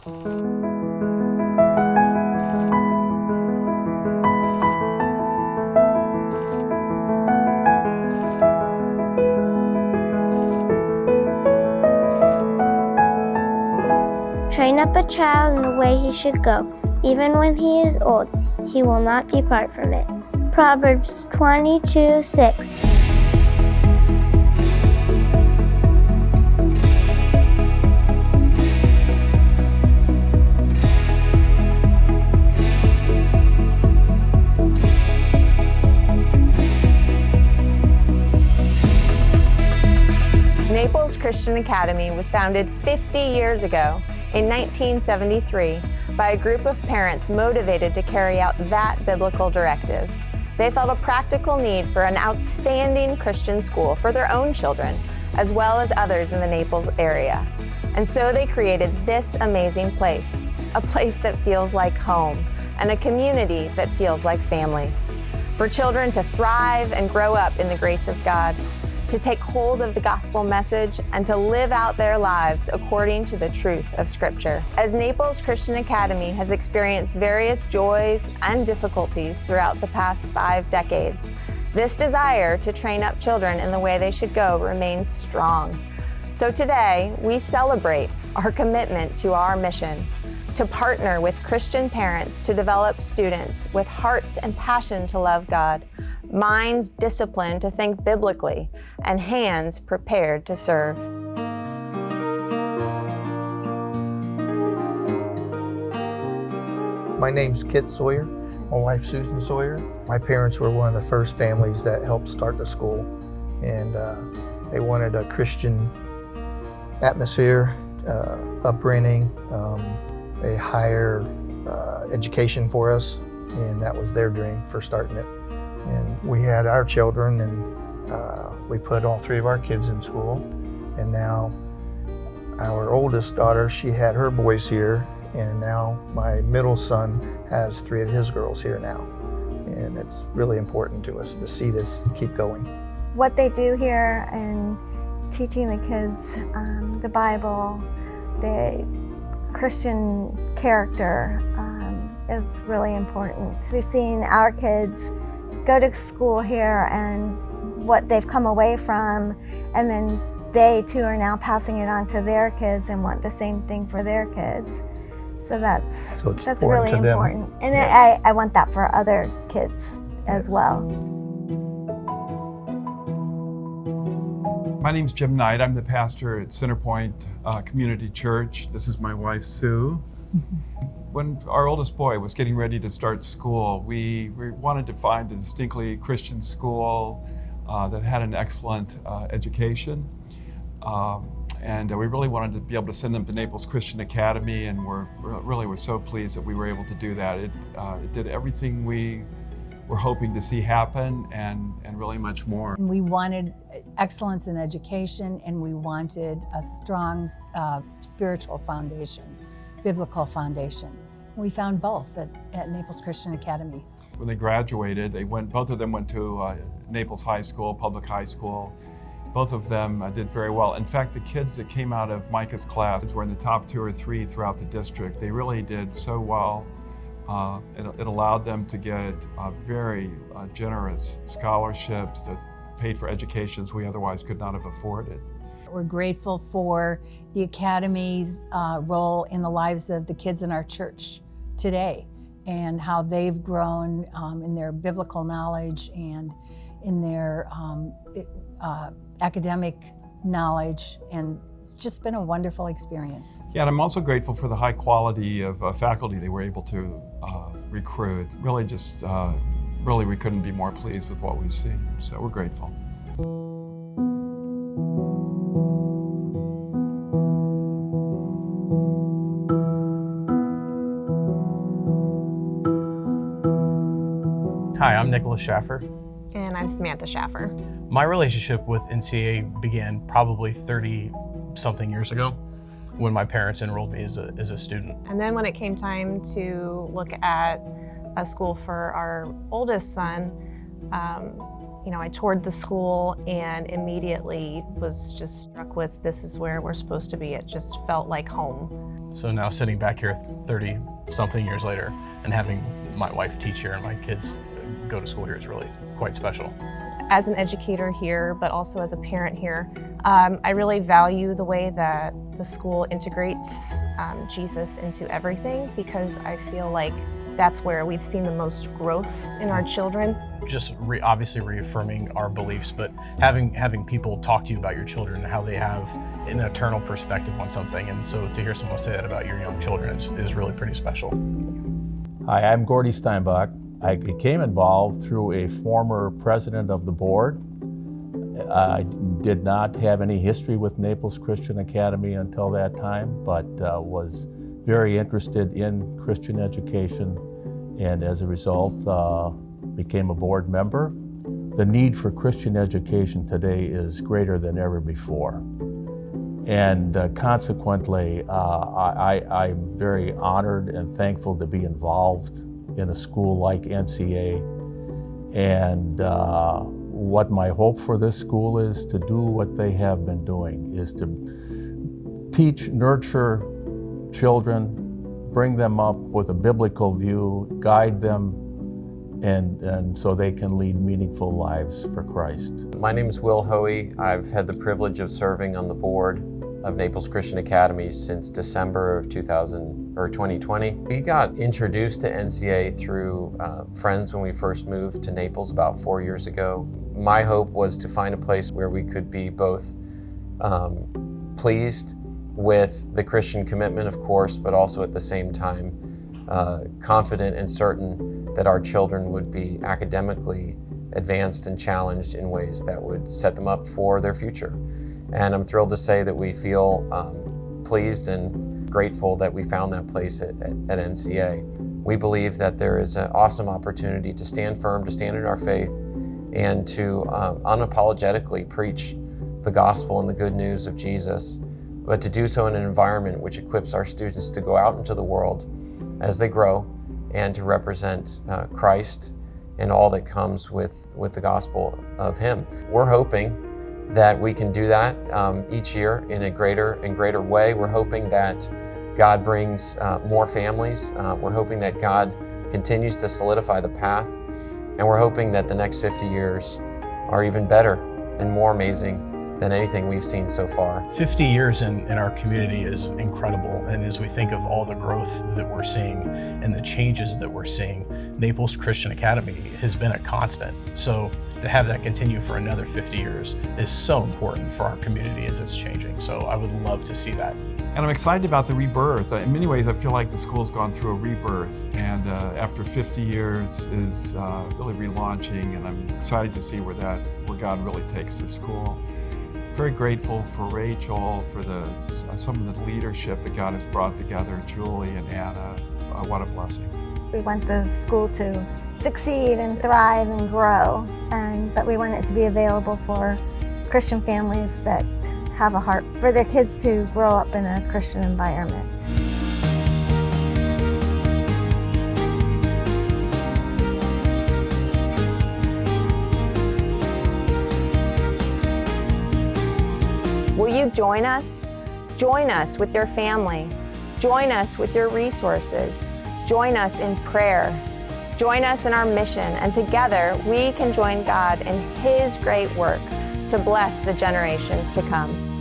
Train up a child in the way he should go. Even when he is old, he will not depart from it. Proverbs 22:6. Naples Christian Academy was founded 50 years ago in 1973 by a group of parents motivated to carry out that biblical directive. They felt a practical need for an outstanding Christian school for their own children, as well as others in the Naples area. And so they created this amazing place, a place that feels like home, and a community that feels like family. For children to thrive and grow up in the grace of God, to take hold of the gospel message, and to live out their lives according to the truth of Scripture. As Naples Christian Academy has experienced various joys and difficulties throughout the past 5 decades, this desire to train up children in the way they should go remains strong. So today, we celebrate our commitment to our mission, to partner with Christian parents to develop students with hearts and passion to love God, minds disciplined to think biblically, and hands prepared to serve. My name's Kit Sawyer, my wife Susan Sawyer. My parents were one of the first families that helped start the school, and they wanted a Christian atmosphere, upbringing, a higher education for us, and that was their dream for starting it. And we had our children, and we put all 3 of our kids in school, and now our oldest daughter, she had her boys here, and now my middle son has 3 of his girls here now. And it's really important to us to see this keep going. What they do here and teaching the kids the Bible, the Christian character is really important. We've seen our kids go to school here and what they've come away from, and then they too are now passing it on to their kids and want the same thing for their kids. So that's really important. And yeah. I want that for other kids as well. My name's Jim Knight. I'm the pastor at Centerpoint Community Church. This is my wife, Sue. When our oldest boy was getting ready to start school, we wanted to find a distinctly Christian school that had an excellent education. And we really wanted to be able to send them to Naples Christian Academy, and we're so pleased that we were able to do that. It did everything we were hoping to see happen, and really much more. We wanted excellence in education, and we wanted a strong spiritual foundation, biblical foundation. We found both at Naples Christian Academy. When they graduated, both of them went to Naples High School, public high school. Both of them did very well. In fact, the kids that came out of Micah's class were in the top 2 or 3 throughout the district. They really did so well. It allowed them to get very generous scholarships that paid for educations we otherwise could not have afforded. We're grateful for the Academy's role in the lives of the kids in our church today, and how they've grown in their biblical knowledge and in their academic knowledge, and it's just been a wonderful experience. Yeah, and I'm also grateful for the high quality of faculty they were able to recruit. Really we couldn't be more pleased with what we see, so we're grateful. Hi, I'm Nicholas Schaffer. And I'm Samantha Schaffer. My relationship with NCA began probably 30-something years ago when my parents enrolled me as a student. And then when it came time to look at a school for our oldest son, I toured the school and immediately was just struck with, this is where we're supposed to be. It just felt like home. So now sitting back here 30-something years later and having my wife teach here and my kids go to school here is really quite special. As an educator here, but also as a parent here, I really value the way that the school integrates Jesus into everything, because I feel like that's where we've seen the most growth in our children. Just obviously reaffirming our beliefs, but having people talk to you about your children and how they have an eternal perspective on something. And so to hear someone say that about your young children is really pretty special. Hi, I'm Gordy Steinbach. I became involved through a former president of the board. I did not have any history with Naples Christian Academy until that time, but was very interested in Christian education, and as a result became a board member. The need for Christian education today is greater than ever before. And consequently, I'm very honored and thankful to be involved in a school like NCA. And what my hope for this school is to do what they have been doing, is to teach, nurture children, bring them up with a biblical view, guide them, and so they can lead meaningful lives for Christ. My name is Will Hoey. I've had the privilege of serving on the board of Naples Christian Academy since December of 2020. We got introduced to NCA through friends when we first moved to Naples about 4 years ago. My hope was to find a place where we could be both pleased with the Christian commitment, of course, but also at the same time confident and certain that our children would be academically advanced and challenged in ways that would set them up for their future. And I'm thrilled to say that we feel pleased and grateful that we found that place at NCA. We believe that there is an awesome opportunity to stand firm, to stand in our faith, and to unapologetically preach the gospel and the good news of Jesus, but to do so in an environment which equips our students to go out into the world as they grow and to represent Christ and all that comes with the gospel of Him. We're hoping that we can do that each year in a greater and greater way. We're hoping that God brings more families. We're hoping that God continues to solidify the path. And we're hoping that the next 50 years are even better and more amazing than anything we've seen so far. 50 years in our community is incredible, and as we think of all the growth that we're seeing and the changes that we're seeing, Naples Christian Academy has been a constant. So to have that continue for another 50 years is so important for our community as it's changing. So I would love to see that. And I'm excited about the rebirth. In many ways, I feel like the school's gone through a rebirth, and after 50 years is really relaunching, and I'm excited to see where God really takes the school. Very grateful for Rachel, for some of the leadership that God has brought together, Julie and Anna. What a blessing. We want the school to succeed and thrive and grow, but we want it to be available for Christian families that have a heart for their kids to grow up in a Christian environment. Will you join us? Join us with your family. Join us with your resources. Join us in prayer. Join us in our mission, and together we can join God in His great work to bless the generations to come.